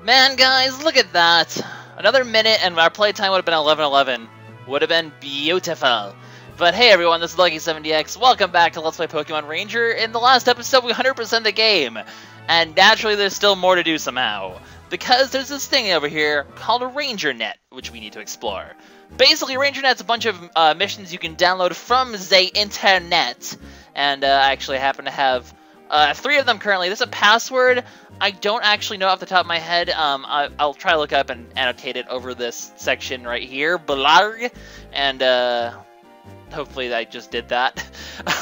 Man, guys, look at that. Another minute and our playtime would have been 11:11. Would have been beautiful. But hey everyone, this is LuckySevenDX. Welcome back to Let's Play Pokemon Ranger. In the last episode, we 100% the game. And naturally, there's still more to do somehow. Because there's this thing over here called a Ranger Net, which we need to explore. Basically, Ranger Net's a bunch of missions you can download from the internet. And I actually happen to have 3 of them currently. There's a password I don't actually know off the top of my head. I'll try to look up and annotate it over this section right here. Blarg. And hopefully I just did that.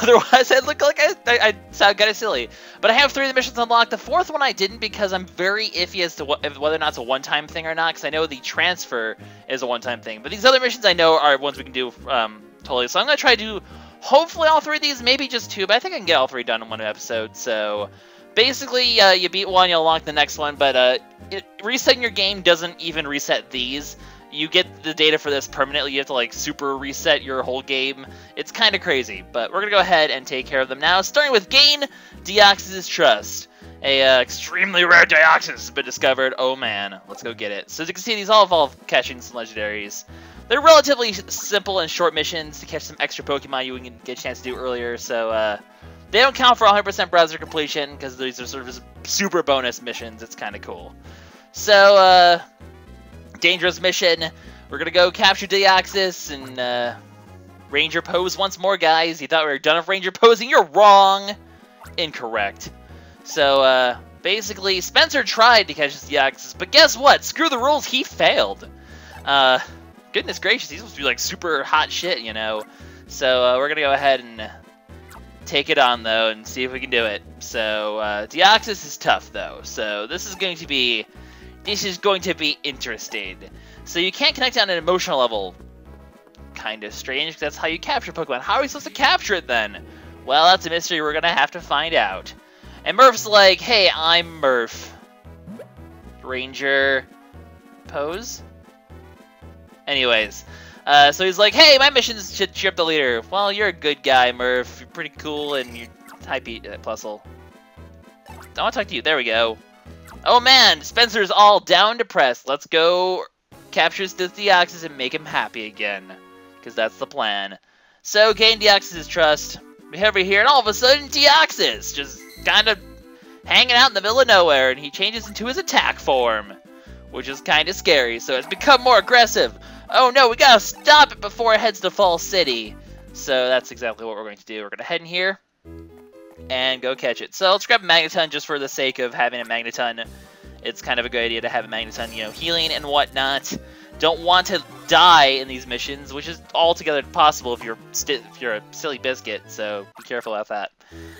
Otherwise, I look like I sound kind of silly. But I have 3 of the missions unlocked. The 4th one I didn't because I'm very iffy as to whether or not it's a one-time thing or not. Because I know the transfer is a one-time thing. But these other missions I know are ones we can do totally. So I'm going to try to do hopefully all 3 of these. Maybe just 2. But I think I can get all 3 done in one episode. So basically, you beat one, you unlock the next one. But resetting your game doesn't even reset these. You get the data for this permanently. You have to, like, super reset your whole game. It's kind of crazy, but we're going to go ahead and take care of them now. Starting with gain Deoxys' Trust. A extremely rare Deoxys has been discovered. Oh, man. Let's go get it. So as you can see, these all involve catching some legendaries. They're relatively simple and short missions to catch some extra Pokemon you wouldn't get a chance to do earlier, so they don't count for 100% browser completion because these are sort of just super bonus missions. It's kind of cool. So, dangerous mission. We're gonna go capture Deoxys and Ranger pose once more, guys. You thought we were done with Ranger posing? You're wrong. Incorrect. So basically, Spencer tried to catch this Deoxys, but guess what? Screw the rules. He failed. Goodness gracious, he's supposed to be like super hot shit, you know. So we're gonna go ahead and take it on though and see if we can do it. So Deoxys is tough though. So this is going to be interesting. So you can't connect on an emotional level. Kind of strange, because that's how you capture Pokemon. How are we supposed to capture it then? Well, that's a mystery we're going to have to find out. And Murph's like, hey, I'm Murph. Ranger pose? Anyways, so he's like, hey, my mission's to cheer up the leader. Well, you're a good guy, Murph. You're pretty cool, and you're type Plusle. I want to talk to you. There we go. Oh man, Spencer's all down depressed. Let's go capture this Deoxys and make him happy again. Because that's the plan. So, gain Deoxys' trust. We head over here, and all of a sudden, Deoxys just kind of hanging out in the middle of nowhere, and he changes into his attack form. Which is kind of scary, so it's become more aggressive. Oh no, we gotta stop it before it heads to Fall City. So that's exactly what we're going to do. We're going to head in here and go catch it. So let's grab a Magneton just for the sake of having a Magneton. It's kind of a good idea to have a Magneton, you know, healing and whatnot. Don't want to die in these missions, which is altogether possible if you're a silly biscuit, so be careful about that.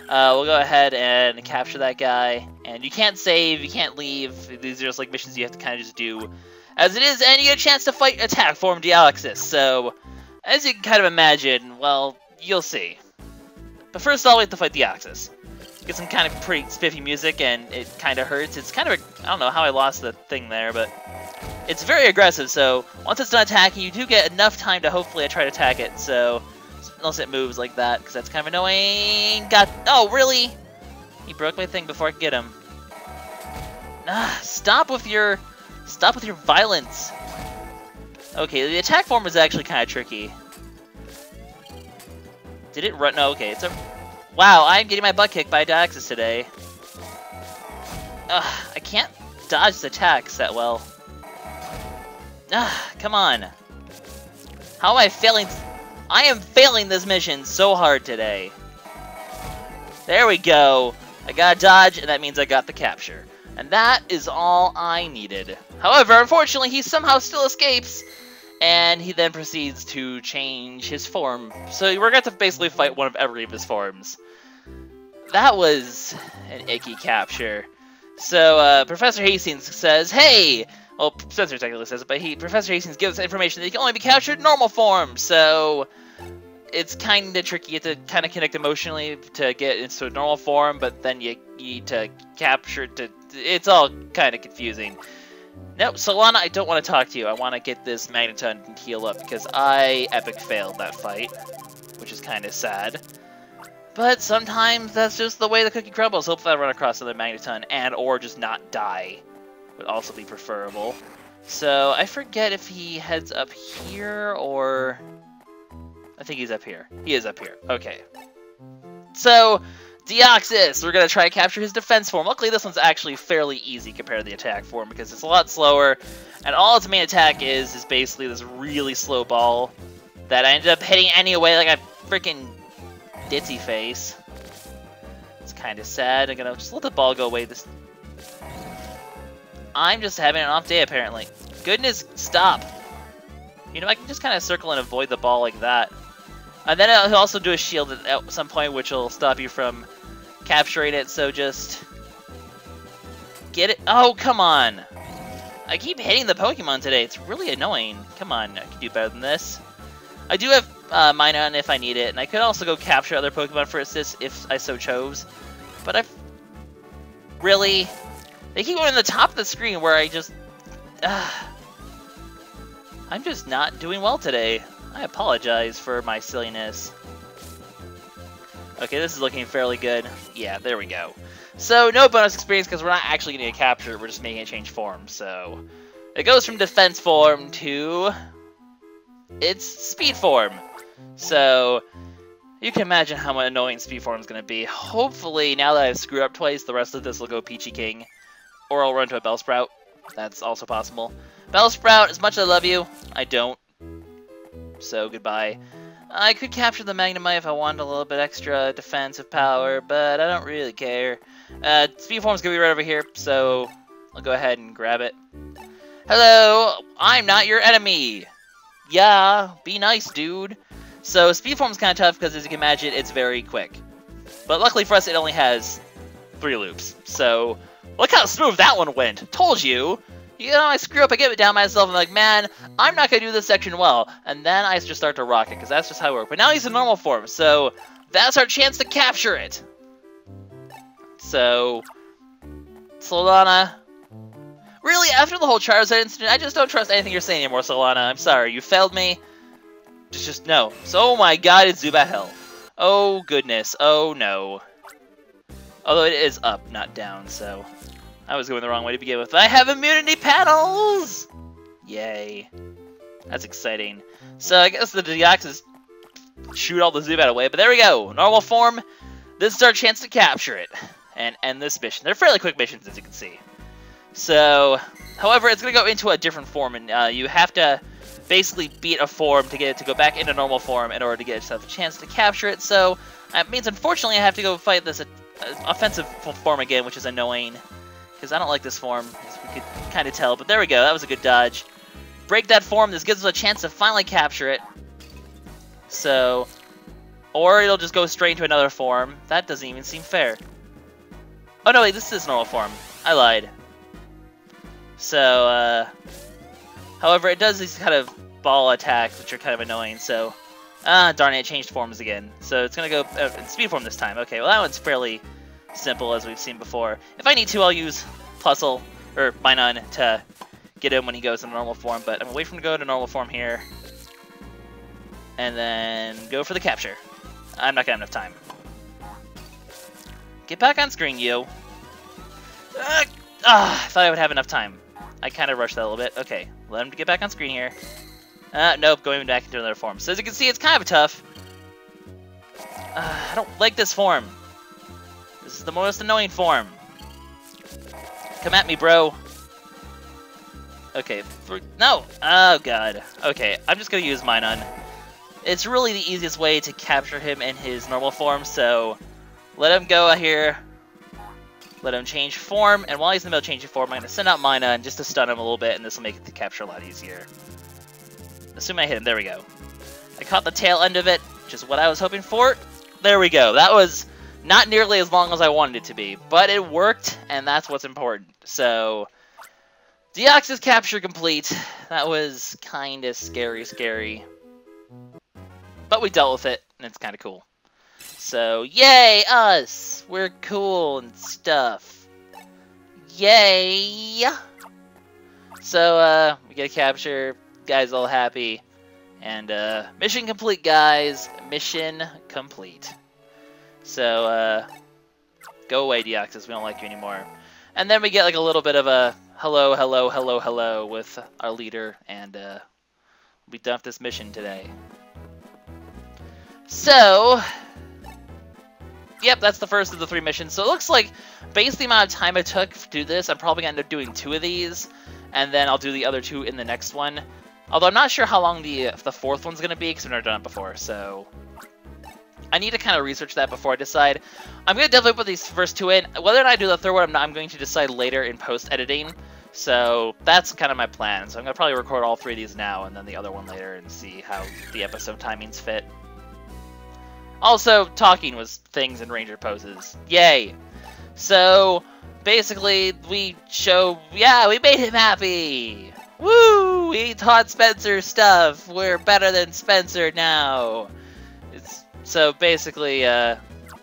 We'll go ahead and capture that guy, and you can't save, you can't leave. These are just like missions you have to kind of just do as it is, and you get a chance to fight attack form Deoxys. So, as you can kind of imagine, well, you'll see. But first of all, we have to fight Deoxys. Get some kind of pretty spiffy music, and it kind of hurts. It's kind of I don't know how I lost the thing there, but it's very aggressive, so once it's done attacking, you do get enough time to hopefully try to attack it, so unless it moves like that, because that's kind of annoying. Oh, really? He broke my thing before I could get him. Stop with your violence. Okay, the attack form is actually kind of tricky. Did it run? No, okay, wow, I'm getting my butt kicked by Deoxys today. I can't dodge the attacks that well. Come on. How am I failing? I am failing this mission so hard today. There we go. I got a dodge, and that means I got the capture. And that is all I needed. However, unfortunately, he somehow still escapes, and he then proceeds to change his form. So we're going to basically fight one of every of his forms. That was an icky capture. So Professor Hastings says, hey! Well, Spencer technically says it, but Professor Hastings gives us information that he can only be captured in normal form, so it's kind of tricky. You have to kind of connect emotionally to get into a normal form, but then you need to capture it's all kind of confusing. No, Solana, I don't want to talk to you. I want to get this Magneton and heal up, because I epic failed that fight, which is kind of sad. But sometimes that's just the way the cookie crumbles. Hopefully I run across another Magneton and or just not die. would also be preferable. So I forget if he heads up here or... I think he's up here. He is up here. Okay. So, Deoxys! We're going to try to capture his defense form. Luckily, this one's actually fairly easy compared to the attack form because it's a lot slower. And all its main attack is basically this really slow ball that I ended up hitting anyway like a freaking ditzy face. It's kind of sad. I'm going to just let the ball go away. I'm just having an off day, apparently. Goodness, stop. You know, I can just kind of circle and avoid the ball like that. And then he'll also do a shield at some point, which will stop you from capturing it, so just... get it. Oh, come on. I keep hitting the Pokemon today. It's really annoying. Come on, I can do better than this. I do have Minun if I need it, and I could also go capture other Pokemon for assist if I so chose. But I've... really... They keep going to the top of the screen where I just... I'm just not doing well today. I apologize for my silliness. Okay, this is looking fairly good. Yeah, there we go. So, no bonus experience because we're not actually getting a capture, we're just making it change form. So, it goes from defense form to its speed form. So, you can imagine how annoying speed form is going to be. Hopefully, now that I've screwed up twice, the rest of this will go Peachy King. Or I'll run to a Bellsprout. That's also possible. Bellsprout, as much as I love you, I don't. So, goodbye. I could capture the Magnemite if I wanted a little bit extra defensive power, but I don't really care. Speed form's gonna be right over here, so I'll go ahead and grab it. Hello, I'm not your enemy! Yeah, be nice, dude. So, speed form's kind of tough because, as you can imagine, it's very quick. But luckily for us, it only has 3 loops. So, look how smooth that one went! Told you! You know, I screw up, I get it down myself, and I'm like, man, I'm not going to do this section well. And then I just start to rock it, because that's just how it works. But now he's in normal form, so that's our chance to capture it. So, Solana. Really, after the whole Charizard incident, I just don't trust anything you're saying anymore, Solana. I'm sorry, you failed me. Just no. So, oh my god, it's Zubat Hell. Oh, goodness. Oh, no. Although it is up, not down, so... I was going the wrong way to begin with. I have immunity panels! Yay. That's exciting. So I guess the Deoxys shoot all the Zubat away, but there we go. Normal form. This is our chance to capture it and end this mission. They're fairly quick missions, as you can see. So, however, it's going to go into a different form, and you have to basically beat a form to get it to go back into normal form in order to get yourself a chance to capture it. So, that means, unfortunately, I have to go fight this offensive form again, which is annoying. Because I don't like this form, as we could kind of tell. But there we go, that was a good dodge. Break that form, this gives us a chance to finally capture it. So, or it'll just go straight into another form. That doesn't even seem fair. Oh no, wait, this is normal form. I lied. So, however, it does these kind of ball attacks, which are kind of annoying, so... darn it, it changed forms again. So it's gonna go in speed form this time. Okay, well that one's fairly... simple as we've seen before. If I need to, I'll use Puzzle or Minun to get him when he goes in normal form, but I'm gonna wait for him to go to normal form here. And then go for the capture. I'm not gonna have enough time. Get back on screen, you. I thought I would have enough time. I kind of rushed that a little bit. Okay, let him get back on screen here. Nope, going back into another form. So as you can see, it's kind of tough. I don't like this form. This is the most annoying form. Come at me, bro. Okay, no! Oh, God. Okay, I'm just gonna use Minun. It's really the easiest way to capture him in his normal form, so... let him go here. Let him change form, and while he's in the middle of changing form, I'm gonna send out Minun just to stun him a little bit, and this will make the capture a lot easier. Assuming I hit him, there we go. I caught the tail end of it, which is what I was hoping for. There we go, that was... not nearly as long as I wanted it to be, but it worked, and that's what's important. So, Deoxys capture complete. That was kind of scary. But we dealt with it, and it's kind of cool. So, yay, us! We're cool and stuff. Yay! So, we get a capture, guys all happy. And, mission complete, guys. Mission complete. So, go away, Deoxys. We don't like you anymore. And then we get like a little bit of a hello, hello, hello, hello with our leader, and we'll be done with this mission today. So, yep, that's the first of the 3 missions. So it looks like, based on the amount of time it took to do this, I'm probably going to end up doing 2 of these, and then I'll do the other 2 in the next one. Although I'm not sure how long the 4th one's going to be, because I've never done it before, so I need to kind of research that before I decide. I'm going to definitely put these first 2 in. Whether or not I do the 3rd one, I'm going to decide later in post-editing. So that's kind of my plan. So I'm going to probably record all 3 of these now, and then the other one later, and see how the episode timings fit. Also, talking was things in Ranger poses. Yay! So, basically, we made him happy! Woo! We taught Spencer stuff! We're better than Spencer now! So, basically,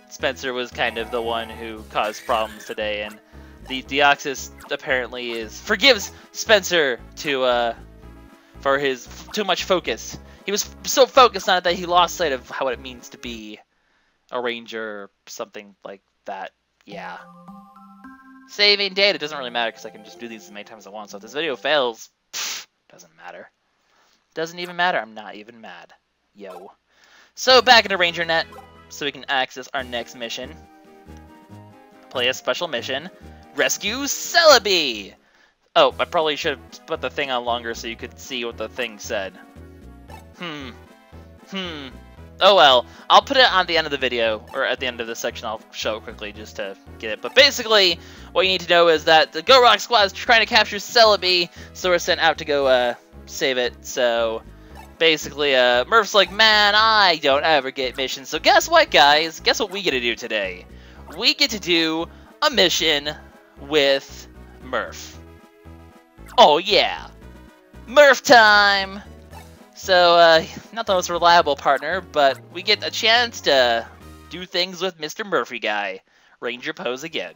Spencer was kind of the one who caused problems today, and the Deoxys apparently forgives Spencer for his too much focus. He was so focused on it that he lost sight of what it means to be a ranger or something like that. Yeah. Saving data doesn't really matter because I can just do these as many times as I want. So if this video fails, doesn't matter. Doesn't even matter. I'm not even mad. Yo. So back into RangerNet so we can access our next mission. Play a special mission. Rescue Celebi! Oh, I probably should have put the thing on longer so you could see what the thing said. Oh well, I'll put it on the end of the video, or at the end of this section I'll show it quickly just to get it. But basically, what you need to know is that the Go Rock Squad is trying to capture Celebi, so we're sent out to go save it. So basically, Murph's like, man, I don't ever get missions. So guess what, guys? Guess what we get to do today? We get to do a mission with Murph. Oh yeah, Murph time! So, not the most reliable partner, but we get a chance to do things with Mr. Murphy guy. Ranger pose again.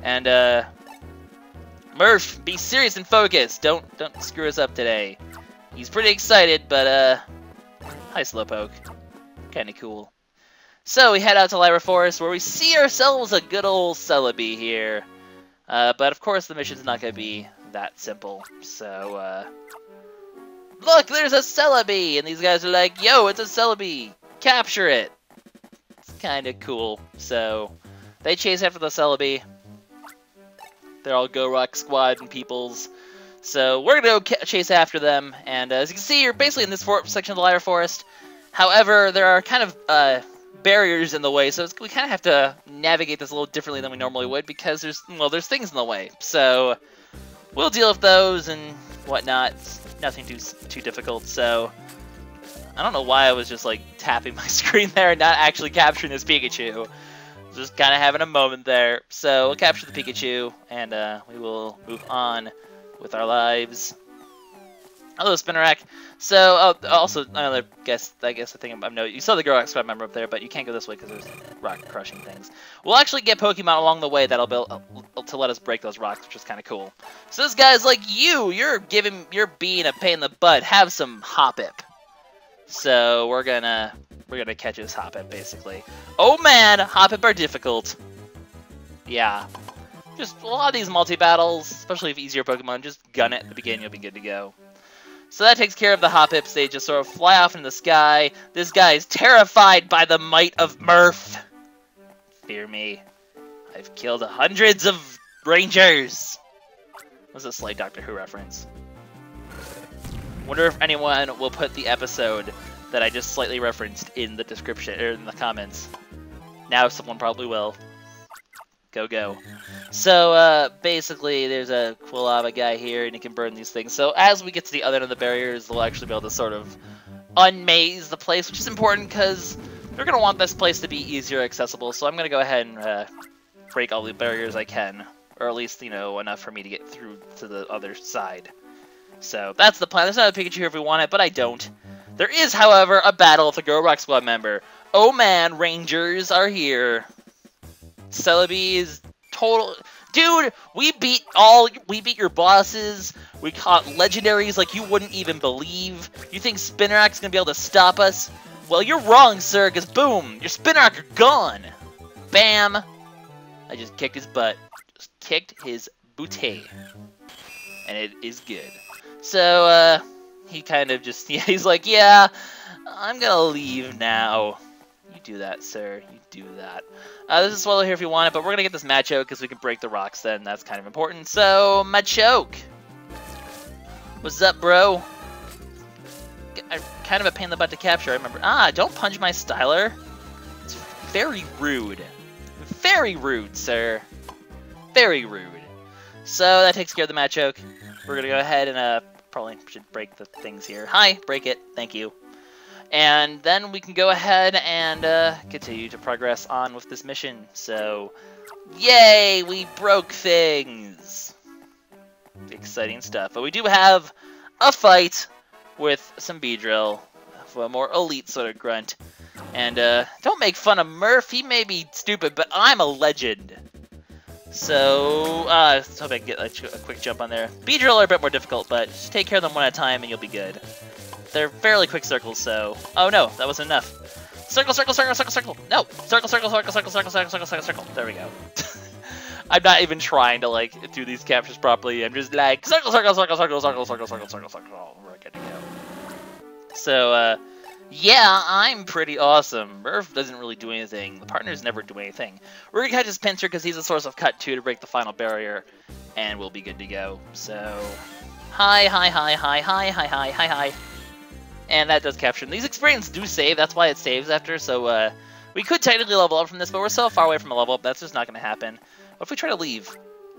And, Murph, be serious and focused. Don't screw us up today. He's pretty excited, but, hi Slowpoke. Kinda cool. So, we head out to Lyra Forest, where we see ourselves a good old Celebi here. But, of course, the mission's not gonna be that simple. So, look, there's a Celebi! And these guys are like, yo, it's a Celebi! Capture it! It's kinda cool. So, they chase after the Celebi. They're all Go Rock Squad and peoples. So, we're gonna go chase after them. And as you can see, you're basically in this section of the Lyra Forest. However, there are kind of barriers in the way, so we kind of have to navigate this a little differently than we normally would because there's things in the way. So, we'll deal with those and whatnot. Nothing too difficult, so I don't know why I was just like tapping my screen there and not actually capturing this Pikachu. Just kind of having a moment there. So we'll capture the Pikachu and we will move on with our lives. Hello, Spinnerack. So also another I guess the thing I know you saw the Go Rock Squad member up there, but you can't go this way because there's rock crushing things. We'll actually get Pokemon along the way that'll be to let us break those rocks, which is kind of cool. So this guy's like, you're being a pain in the butt. Have some Hoppip. So we're gonna catch his Hoppip basically. Oh man, Hoppip are difficult. Yeah. Just a lot of these multi-battles, especially if easier Pokemon, just gun it at the beginning, you'll be good to go. So that takes care of the Hoppips. They just sort of fly off in the sky. This guy is terrified by the might of Murph. Fear me. I've killed hundreds of Rangers. That's a slight Doctor Who reference. Wonder if anyone will put the episode that I just slightly referenced in the description, or in the comments. Now someone probably will. Go. So, basically, there's a Quilava guy here, and he can burn these things. So, as we get to the other end of the barriers, we'll actually be able to sort of unmaze the place, which is important, because we're going to want this place to be easier accessible. So, I'm going to go ahead and break all the barriers I can, or at least, enough for me to get through to the other side. So, that's the plan. There's not a Pikachu here if we want it, but I don't. There is, however, a battle with a Go Rock Squad member. Oh man, Rangers are here. Celebi is total... Dude, we beat your bosses. We caught legendaries like you wouldn't even believe. You think Spinnerack's gonna be able to stop us? Well, you're wrong, sir, because boom, your Spinnerack are gone. Bam. I just kicked his butt. Just kicked his booty. And it is good. So, he kind of just, yeah, he's like, yeah, I'm gonna leave now. You do that, sir. You do that. There's a swallow here if you want it, but we're gonna get this Machoke because we can break the rocks then. That's kind of important. So, Machoke. What's up, bro? I'm kind of a pain in the butt to capture, I remember. Don't punch my styler. It's very rude. Very rude, sir. Very rude. So that takes care of the Machoke. We're gonna go ahead and probably should break the things here. Hi, break it. Thank you. And then we can go ahead and continue to progress on with this mission. So, yay! We broke things. Exciting stuff. But we do have a fight with some Beedrill, a more elite sort of grunt. And don't make fun of Murph. He may be stupid, but I'm a legend. So, let's hope I can get a quick jump on there. Beedrill are a bit more difficult, but just take care of them one at a time and you'll be good. They're fairly quick circles, so... Oh no, that wasn't enough. Circle, circle, circle, circle, circle. No! Circle, circle, circle, circle, circle, circle, circle, circle, circle. There we go. I'm not even trying to, like, do these captures properly. I'm just like, circle, circle, circle, circle, circle, circle, circle, circle, circle. Oh, we're good to go. So, yeah, I'm pretty awesome. Murph doesn't really do anything. The partners never do anything. We're gonna catch his pincer because he's a source of cut 2 to break the final barrier, and we'll be good to go. So, hi, hi, hi, hi, hi, hi, hi, hi, hi. And that does capture him. These experiences do save, that's why it saves after, so, we could technically level up from this, but we're so far away from a level up, that's just not gonna happen. What if we try to leave?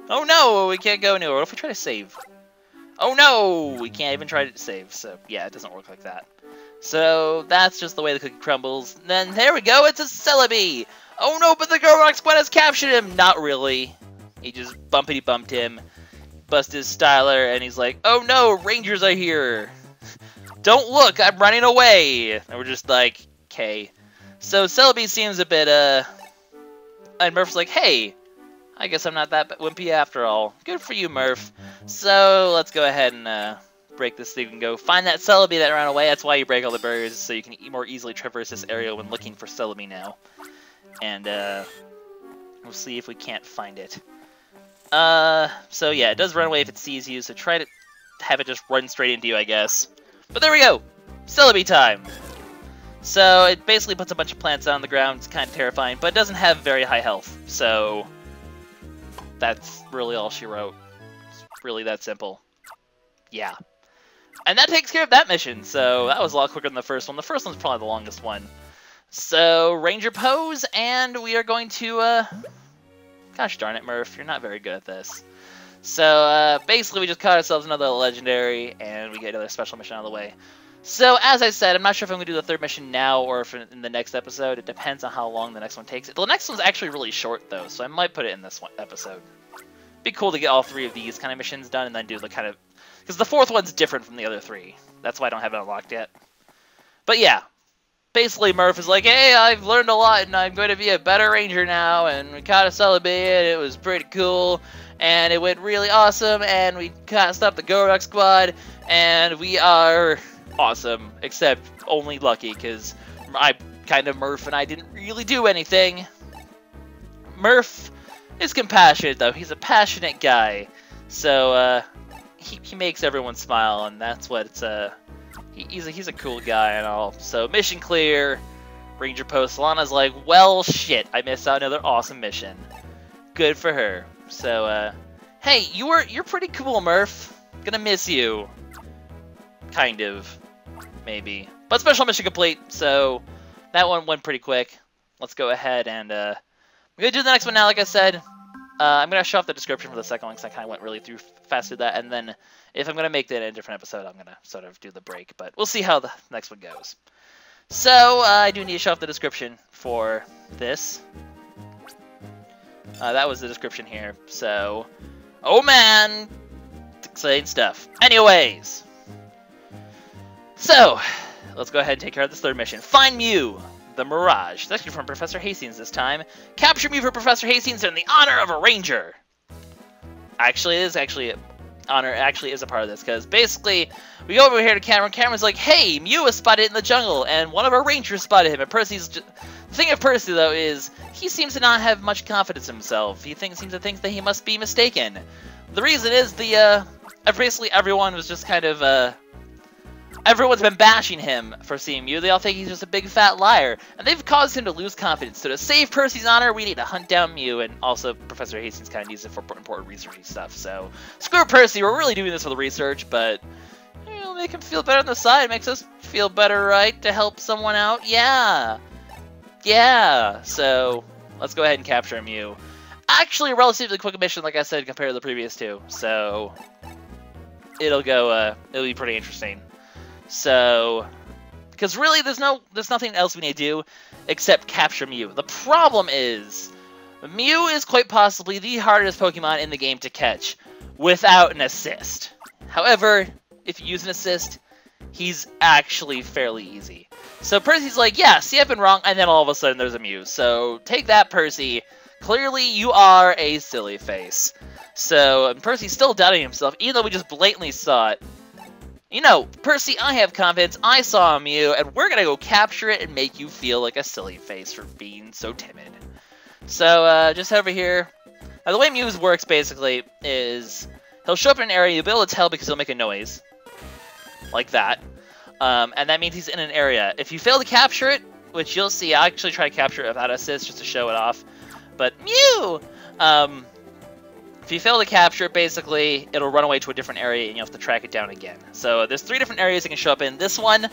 Oh no, we can't go anywhere. What if we try to save? Oh no, we can't even try to save, so yeah, it doesn't work like that. So, that's just the way the cookie crumbles. And then, there we go, it's a Celebi! Oh no, but the Gorok Squad has captured him! Not really. He just bumpity-bumped him, busted his styler, and he's like, oh no, Rangers are here! Don't look, I'm running away! And we're just like, okay. So, Celebi seems a bit, and Murph's like, hey, I guess I'm not that wimpy after all. Good for you, Murph. So, let's go ahead and, break this thing and go find that Celebi that ran away. That's why you break all the barriers, so you can more easily traverse this area when looking for Celebi now. And, we'll see if we can't find it. So yeah, it does run away if it sees you, so try to have it just run straight into you, I guess. But there we go! Celebi time! So, it basically puts a bunch of plants on the ground. It's kind of terrifying, but it doesn't have very high health, so that's really all she wrote. It's really that simple. Yeah. And that takes care of that mission, so that was a lot quicker than the first one. The first one's probably the longest one. So, Ranger pose, and we are going to, gosh darn it, Murph, you're not very good at this. So, basically we just caught ourselves another legendary, and we get another special mission out of the way. So, as I said, I'm not sure if I'm going to do the third mission now or if in the next episode. It depends on how long the next one takes. The next one's actually really short, though, so I might put it in this one episode. Be cool to get all 3 of these kind of missions done and then do the kind of... Because the 4th one's different from the other 3. That's why I don't have it unlocked yet. But yeah, basically Murph is like, hey, I've learned a lot and I'm going to be a better ranger now, and we caught a Celebi and it was pretty cool, and it went really awesome, and we cast up the Gorok Squad, and we are awesome, except only lucky, because I kind of Murph and I didn't really do anything. Murph is compassionate, though. He's a passionate guy, so, he makes everyone smile, and that's what it's, he's a cool guy and all. So, mission clear. Ranger post. Solana's like, well, shit, I missed out another awesome mission. Good for her. So, hey, you're pretty cool, Murph. Gonna miss you. Kind of. Maybe. But special mission complete, so that one went pretty quick. Let's go ahead and, we're gonna do the next one now, like I said. I'm going to show off the description for the second one because I kind of went really fast through that. And then if I'm going to make that in a different episode, I'm going to sort of do the break. But we'll see how the next one goes. So I do need to show off the description for this. That was the description here. So, oh man, it's exciting stuff. Anyways. So, let's go ahead and take care of this third mission. Find Mew. The Mirage. It's actually from Professor Hastings this time. Capture Mew for Professor Hastings in the honor of a ranger. Honor actually is a part of this, because basically we go over here to Cameron. Cameron's like, hey, Mew was spotted in the jungle, and one of our rangers spotted him. And Percy's the thing of Percy, though, is he seems to not have much confidence in himself. He seems to think that he must be mistaken. The reason is basically everyone was just kind of, everyone's been bashing him for seeing Mew. They all think he's just a big fat liar, and they've caused him to lose confidence. So to save Percy's honor, we need to hunt down Mew, and also Professor Hastings kind of needs it for important research stuff. So screw Percy, we're really doing this for the research, but it'll make him feel better on the side. It makes us feel better, right? To help someone out, yeah. So let's go ahead and capture Mew. Actually, a relatively quick mission, like I said, compared to the previous two. So it'll be pretty interesting. So, because really, there's nothing else we need to do except capture Mew. The problem is, Mew is quite possibly the hardest Pokemon in the game to catch without an assist. However, if you use an assist, he's actually fairly easy. So Percy's like, yeah, see, I've been wrong, and then all of a sudden there's a Mew. So take that, Percy. Clearly, you are a silly face. So Percy's still doubting himself, even though we just blatantly saw it. You know, Percy, I have confidence, I saw a Mew, and we're gonna go capture it and make you feel like a silly face for being so timid. So, just over here. Now, the way Mew works, basically, is he'll show up in an area, you'll be able to tell because he'll make a noise. Like that. And that means he's in an area. If you fail to capture it, which you'll see, I actually try to capture it without assist just to show it off. But Mew! If you fail to capture it, basically, it'll run away to a different area and you'll have to track it down again. So there's 3 different areas it can show up in. This one,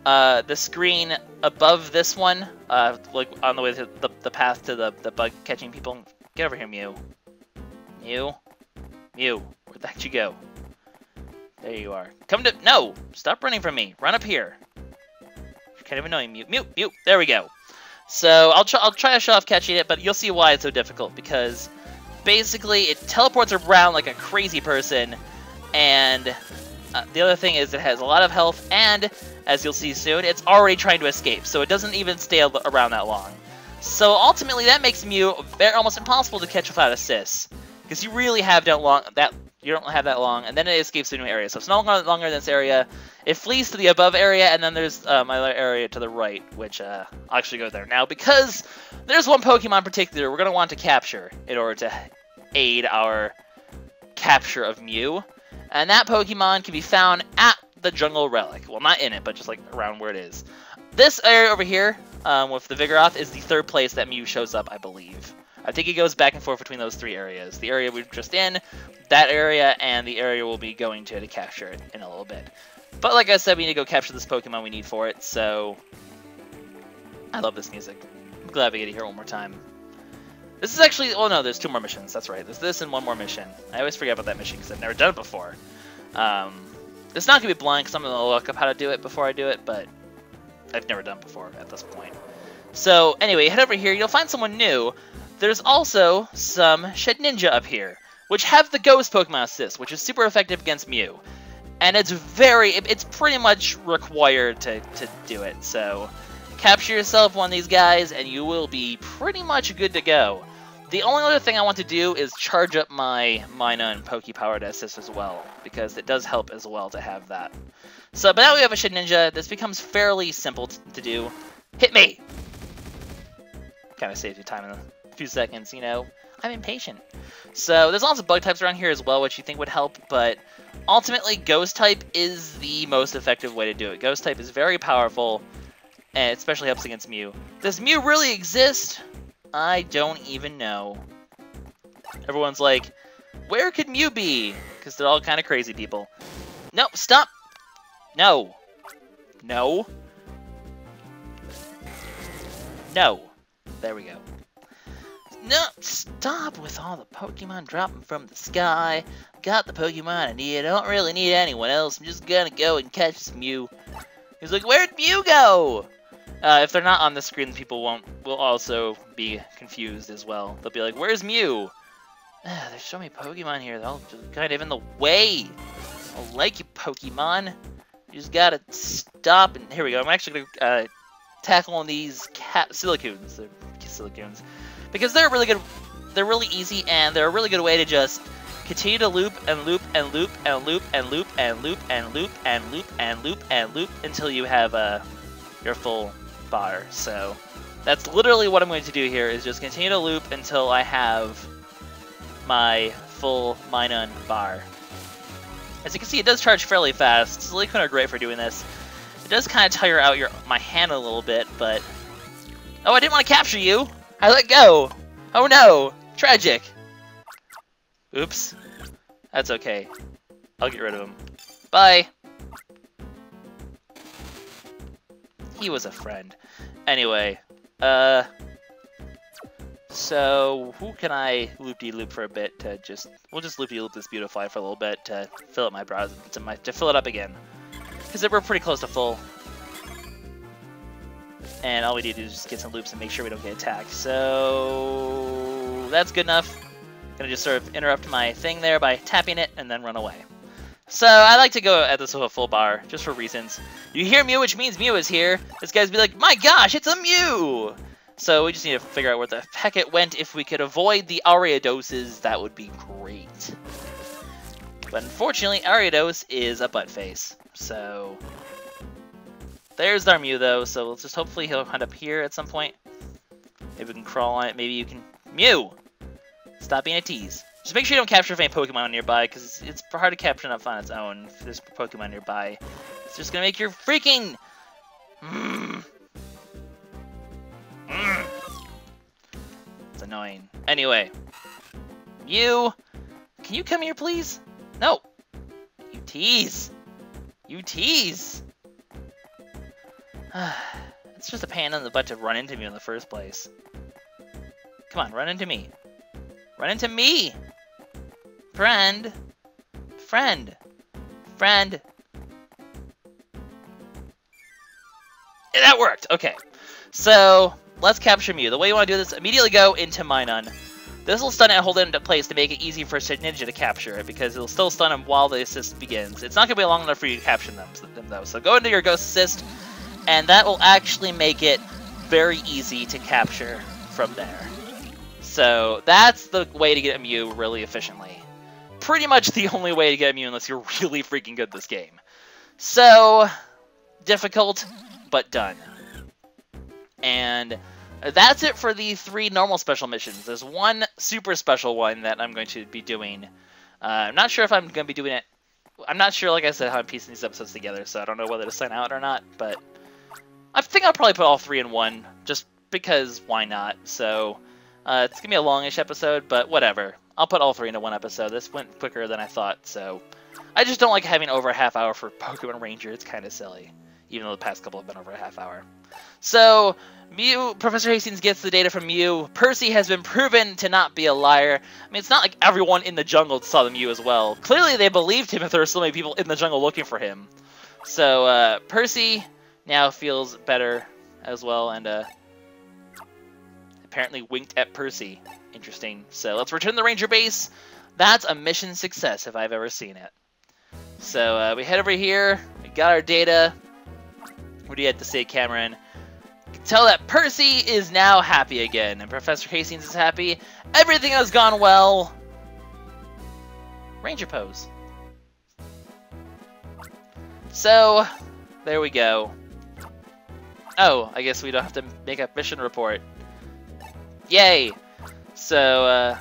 the screen above this one, like on the way to the path to the bug catching people. Get over here, Mew. Mew? Mew, where'd that you go? There you are. No! Stop running from me. Run up here. You're kind of annoying, Mew. Mew! There we go. So I'll try to show off catching it, but you'll see why it's so difficult, because basically, it teleports around like a crazy person, and the other thing is it has a lot of health, and, as you'll see soon, it's already trying to escape, so it doesn't even stay around that long. So ultimately, that makes Mew almost impossible to catch without assists, because you really have you don't have that long, and then it escapes to a new area. So it's no longer in this area. It flees to the above area, and then there's my other area to the right, which I'll actually go there now, because there's one Pokemon in particular we're going to want to capture in order to aid our capture of Mew. And that Pokemon can be found at the Jungle Relic. Well, not in it, but just like around where it is. This area over here, with the Vigoroth, is the 3rd place that Mew shows up, I believe. I think he goes back and forth between those 3 areas. The area we're just in, that area, and the area we'll be going to capture it in a little bit. But like I said, we need to go capture this Pokemon we need for it, so I love this music. I'm glad we get to hear it one more time. This is actually, oh no, there's 2 more missions, that's right. There's this and 1 more mission. I always forget about that mission because I've never done it before. It's not going to be blind because I'm going to look up how to do it before I do it, but I've never done it before at this point. So anyway, head over here, you'll find someone new. There's also some Shedinja up here, which have the Ghost Pokemon Assist, which is super effective against Mew. And it's pretty much required to do it, so capture yourself one of these guys and you will be pretty much good to go. The only other thing I want to do is charge up my Mina and Pokepower to assist as well, because it does help as well to have that. So, but now we have a Shedinja, this becomes fairly simple to do. Hit me! Kind of saves you time in a few seconds, you know. I'm impatient. So there's lots of bug types around here as well, which you think would help, but ultimately Ghost type is the most effective way to do it. Ghost type is very powerful, and it especially helps against Mew. Does Mew really exist? I don't even know. Everyone's like, where could Mew be? Because they're all kind of crazy people. No, stop! No. No. No. There we go. No, stop with all the Pokemon dropping from the sky. Got the Pokemon I need. I don't really need anyone else. I'm just gonna go and catch this Mew. He's like, where'd Mew go? If they're not on the screen, people will also be confused as well. They'll be like, where's Mew? There's so many Pokemon here. They're all just kind of in the way. I don't like you, Pokemon. You just gotta stop. And here we go. I'm actually gonna tackle on these Silicoons. They're Silicoons. Because they're really good, they're really easy, and they're a really good way to just continue to loop and loop and loop and loop and loop and loop and loop and loop and loop and loop until you have your full bar. So that's literally what I'm going to do here, is just continue to loop until I have my full Minun bar. As you can see, it does charge fairly fast. Silicone are great for doing this. It does kind of tire out my hand a little bit, but... Oh, I didn't want to capture you! I let go! Oh no! Tragic! Oops. That's okay. I'll get rid of him. Bye! He was a friend. Anyway, so who can I loop-de-loop for a bit to we'll just loop-de-loop this Beautifly for a little bit to fill up my browser, to fill it up again. Because we're pretty close to full. And all we need to do is just get some loops and make sure we don't get attacked. So that's good enough. Gonna just sort of interrupt my thing there by tapping it and then run away. So I like to go at this with a full bar, just for reasons. You hear Mew, which means Mew is here. This guy's be like, my gosh, it's a Mew! So we just need to figure out where the heck it went. If we could avoid the Ariadoses, that would be great. But unfortunately, Ariados is a butt face. So there's our Mew, though. So let's just hopefully he'll end up here at some point. Maybe we can crawl on it. Maybe you can... Mew! Stop being a tease. Just make sure you don't capture if any Pokemon nearby, because it's hard to capture enough on its own if there's Pokemon nearby. It's just gonna make your freaking... It's annoying. Anyway. You... Can you come here, please? No! You tease! You tease! It's just a pain in the butt to run into me in the first place. Come on, run into me. Run into me! Friend! Friend! Friend! Yeah, that worked! Okay. So, let's capture Mew. The way you want to do this, immediately go into Minun. This will stun it and hold it into place to make it easy for Ninja to capture it, because it'll still stun him while the assist begins. It's not going to be long enough for you to capture them, though. So go into your Ghost Assist, and that will actually make it very easy to capture from there. So that's the way to get a Mew really efficiently. Pretty much the only way to get a Mew unless you're really freaking good at this game. So, difficult, but done. And that's it for the 3 normal special missions. There's one super special one that I'm going to be doing. I'm not sure if I'm going to be doing it. I'm not sure, like I said, how I'm piecing these episodes together, so I don't know whether to sign out or not, but I think I'll probably put all 3 in one, just because why not? So... it's going to be a longish episode, but whatever. I'll put all 3 into one episode. This went quicker than I thought, so... I just don't like having over a half hour for Pokemon Ranger. It's kind of silly, even though the past couple have been over a half hour. So, Mew, Professor Hastings gets the data from Mew. Percy has been proven to not be a liar. I mean, it's not like everyone in the jungle saw the Mew as well. Clearly, they believed him if there were so many people in the jungle looking for him. So, Percy now feels better as well, and, apparently winked at Percy. Interesting. So let's return to the Ranger base. That's a mission success if I've ever seen it. So we head over here. We got our data. What do you have to say, Cameron? You can tell that Percy is now happy again, and Professor Hastings is happy. Everything has gone well. Ranger pose. So there we go. Oh, I guess we don't have to make a mission report. Yay! So,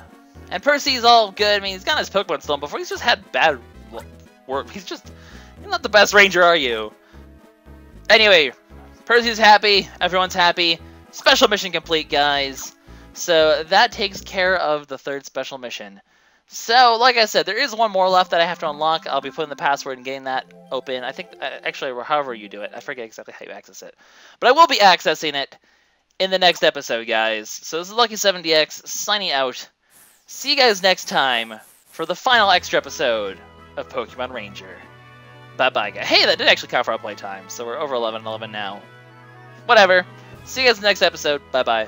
and Percy's all good. I mean, he's got his Pokemon stolen before. He's just had bad work. You're not the best Ranger, are you? Anyway, Percy's happy. Everyone's happy. Special mission complete, guys. So, that takes care of the 3rd special mission. So, like I said, there is one more left that I have to unlock. I'll be putting the password and getting that open. I think, actually, however you do it. I forget exactly how you access it. But I will be accessing it in the next episode, guys. So this is LuckySevenDX signing out. See you guys next time for the final extra episode of Pokemon Ranger. Bye-bye, guys. Hey, that did actually count for our playtime, so we're over 11 now. Whatever. See you guys in the next episode. Bye-bye.